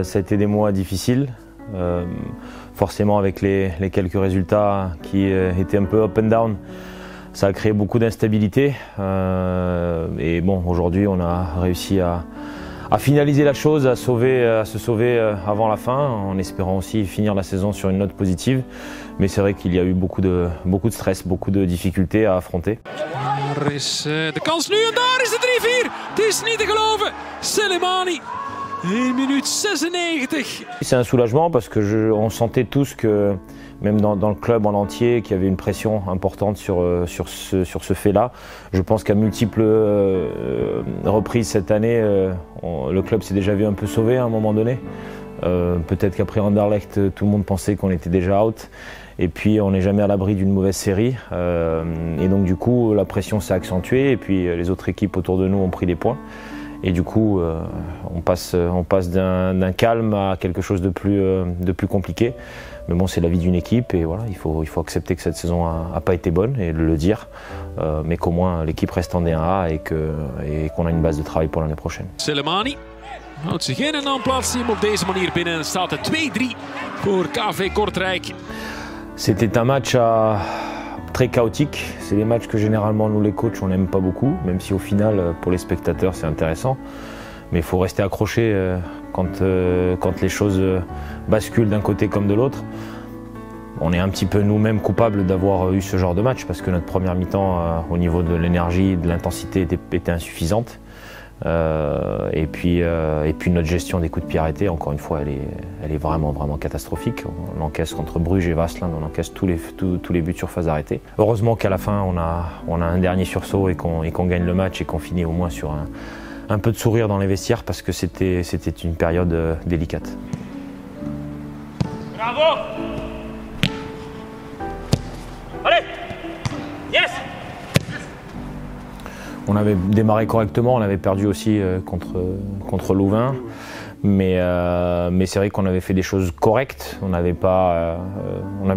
Ça a été des mois difficiles, forcément avec les quelques résultats qui étaient un peu up and down. Ça a créé beaucoup d'instabilité et bon, aujourd'hui on a réussi à finaliser la chose, à se sauver avant la fin, en espérant aussi finir la saison sur une note positive. Mais c'est vrai qu'il y a eu beaucoup de stress, beaucoup de difficultés à affronter. Daar is de kans nu en daar is de 3-4. Het is niet te geloven. Selemani, 1 minute 96. C'est un soulagement parce que on sentait tous que, même dans le club en entier, qu'il y avait une pression importante sur ce fait-là. Je pense qu'à multiples reprises cette année, le club s'est déjà vu un peu sauvé à un moment donné. Peut-être qu'après Anderlecht, tout le monde pensait qu'on était déjà out. Et puis on n'est jamais à l'abri d'une mauvaise série. Et donc du coup, la pression s'est accentuée et puis les autres équipes autour de nous ont pris des points. Et du coup, on passe d'un calme à quelque chose de plus compliqué. Mais bon, c'est la vie d'une équipe et voilà, il faut accepter que cette saison n'a pas été bonne et le dire. Mais qu'au moins l'équipe reste en D1A et qu'on a une base de travail pour l'année prochaine. Selemani houdt zich in en dan plaatst hij hem op deze manier binnen. En staat het 2-3 voor KV Kortrijk. C'était un match très chaotique. C'est des matchs que généralement nous les coachs on n'aime pas beaucoup, même si au final pour les spectateurs c'est intéressant. Mais il faut rester accroché quand les choses basculent d'un côté comme de l'autre. On est un petit peu nous-mêmes coupables d'avoir eu ce genre de match parce que notre première mi-temps au niveau de l'énergie, de l'intensité était insuffisante. Et puis notre gestion des coups de pied arrêtés, encore une fois, elle est vraiment catastrophique. On encaisse contre Bruges et Waasland, on encaisse tous les buts sur phase arrêtée. Heureusement qu'à la fin, on a un dernier sursaut et qu'on gagne le match et qu'on finit au moins sur un peu de sourire dans les vestiaires parce que c'était une période délicate. Bravo! Allez! Yes! On avait démarré correctement, on avait perdu aussi contre Louvain, mais c'est vrai qu'on avait fait des choses correctes. On avait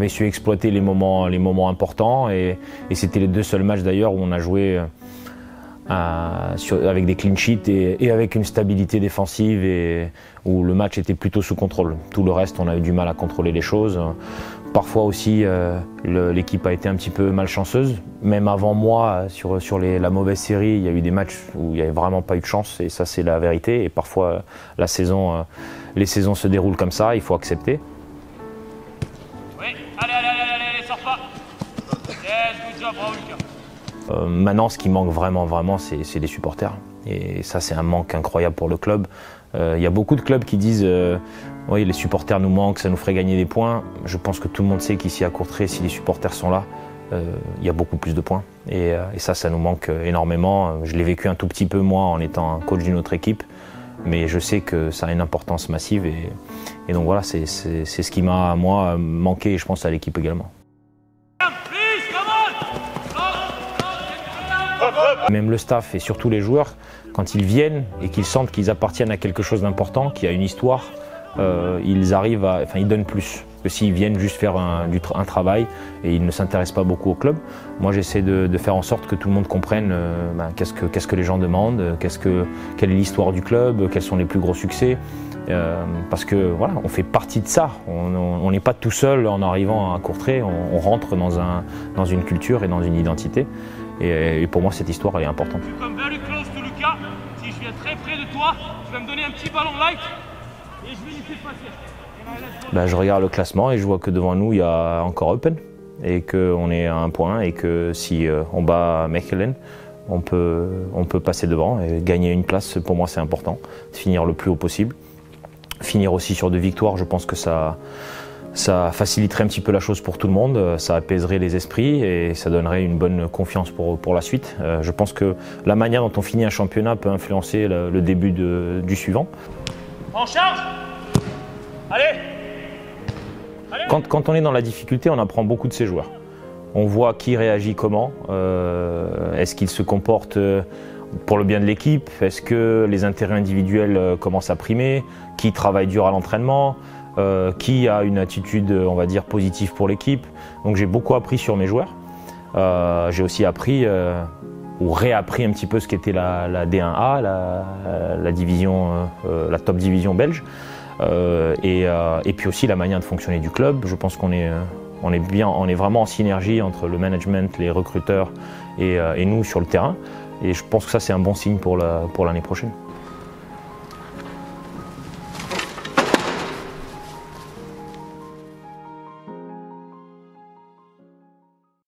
su exploiter les moments importants et c'était les deux seuls matchs d'ailleurs où on a joué avec des clean sheets et avec une stabilité défensive et où le match était plutôt sous contrôle. Tout le reste, on a eu du mal à contrôler les choses. Parfois aussi, l'équipe a été un petit peu malchanceuse. Même avant moi, sur la mauvaise série, il y a eu des matchs où il n'y avait vraiment pas eu de chance et ça c'est la vérité. Et parfois, les saisons se déroulent comme ça, il faut accepter. Oui, allez, sors pas. Yes, good job, bravo Lucas. Maintenant, ce qui manque vraiment, c'est les supporters. Et ça, c'est un manque incroyable pour le club. Il y a beaucoup de clubs qui disent oui, les supporters nous manquent, ça nous ferait gagner des points. Je pense que tout le monde sait qu'ici à Courtrai, si les supporters sont là, il y a beaucoup plus de points. Et ça nous manque énormément. Je l'ai vécu un tout petit peu moi en étant un coach d'une autre équipe, mais je sais que ça a une importance massive. Et donc voilà, c'est ce qui m'a moi manqué et je pense à l'équipe également. Même le staff et surtout les joueurs, quand ils viennent et qu'ils sentent qu'ils appartiennent à quelque chose d'important, qui a une histoire, ils donnent plus que s'ils viennent juste faire un travail et ils ne s'intéressent pas beaucoup au club. Moi j'essaie de faire en sorte que tout le monde comprenne qu'est-ce que les gens demandent, quelle est l'histoire du club, quels sont les plus gros succès. Parce que voilà, on fait partie de ça. On n'est pas tout seul en arrivant à Courtrai, on rentre dans une culture et dans une identité. Et pour moi, cette histoire, elle est importante. Comme very close to Lucas, si je viens très près de toi, tu vas me donner un petit ballon light et je vais laisser passer. Je regarde le classement et je vois que devant nous, il y a encore Open et qu'on est à un point et que si on bat Mechelen, on peut passer devant et gagner une place. Pour moi, c'est important de finir le plus haut possible. Finir aussi sur 2 victoires, je pense que ça faciliterait un petit peu la chose pour tout le monde, ça apaiserait les esprits et ça donnerait une bonne confiance pour la suite. Je pense que la manière dont on finit un championnat peut influencer le début du suivant. En charge! Allez! Quand on est dans la difficulté, on apprend beaucoup de ses joueurs. On voit qui réagit comment, est-ce qu'il se comporte pour le bien de l'équipe, est-ce que les intérêts individuels commencent à primer, qui travaille dur à l'entraînement, qui a une attitude, on va dire, positive pour l'équipe. Donc j'ai beaucoup appris sur mes joueurs. J'ai aussi appris ou réappris un petit peu ce qu'était la D1A, la top division belge. Et puis aussi la manière de fonctionner du club. Je pense qu'on est vraiment en synergie entre le management, les recruteurs et nous sur le terrain. Et je pense que ça c'est un bon signe pour l'année prochaine.